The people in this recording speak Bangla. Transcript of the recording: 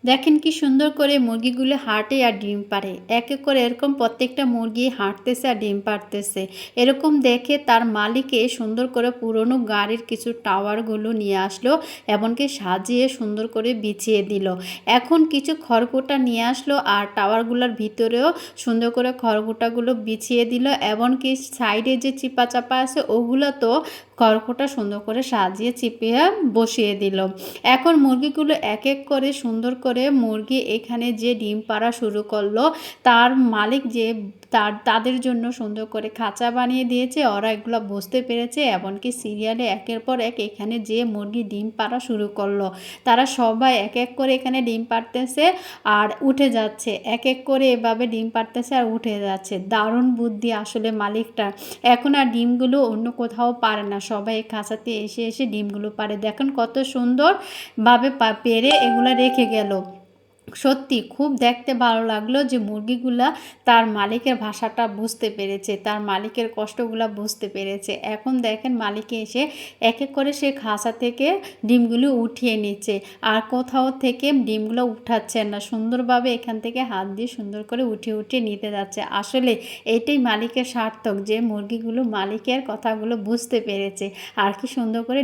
দেখেন কি সুন্দর করে মুরগিগুলো হাঁটে আর ডিম পাড়ে। এক এক করে এরকম প্রত্যেকটা মুরগি হাঁটতেছে আর ডিম পাড়তেছে। এরকম দেখে তার মালিকে সুন্দর করে পুরনো গাড়ির কিছু টাওয়ারগুলো নিয়ে আসলো, এমনকি সাজিয়ে সুন্দর করে বিছিয়ে দিল। এখন কিছু খড়কুটা নিয়ে আসলো আর টাওয়ারগুলোর ভিতরেও সুন্দর করে খড়কুটাগুলো বিছিয়ে দিল, এমনকি সাইডে যে চিপা চাপা আছে ওগুলো তো খড়কুটা সুন্দর করে সাজিয়ে চিপিয়ে বসিয়ে দিল। এখন মুরগিগুলো এক এক করে সুন্দর করে মুরগি এখানে যে ডিম পাড়া শুরু করলো, তার মালিক যে তাদের জন্য সুন্দর করে খাঁচা বানিয়ে দিয়েছে। ওরা এগুলো বুঝতে পেরেছে, এমনকি সিরিয়ালে একের পর এক এখানে যে মুরগি ডিম পাড়া শুরু করলো, তারা সবাই এক এক করে এখানে ডিম পাড়তেছে আর উঠে যাচ্ছে। এক এক করে এভাবে ডিম পাড়তেছে আর উঠে যাচ্ছে। দারুণ বুদ্ধি আসলে মালিকটা। এখন আর ডিমগুলো অন্য কোথাও পারে না, সবাই খাঁচাতে এসে এসে ডিমগুলো পারে। দেখুন কত সুন্দরভাবে পেরে এগুলো রেখে গেল। সত্যি খুব দেখতে ভালো লাগলো যে মুরগিগুলা তার মালিকের ভাষাটা বুঝতে পেরেছে, তার মালিকের কষ্টগুলা বুঝতে পেরেছে। এখন দেখেন মালিকে এসে এক এক করে সে খাঁচা থেকে ডিমগুলো উঠিয়ে নিচ্ছে, আর কোথাও থেকে ডিমগুলো উঠাচ্ছে না, সুন্দরভাবে এখান থেকে হাত দিয়ে সুন্দর করে উঠিয়ে উঠিয়ে নিতে যাচ্ছে। আসলে এইটাই মালিকের সার্থক যে মুরগিগুলো মালিকের কথাগুলো বুঝতে পেরেছে আর কি সুন্দর করে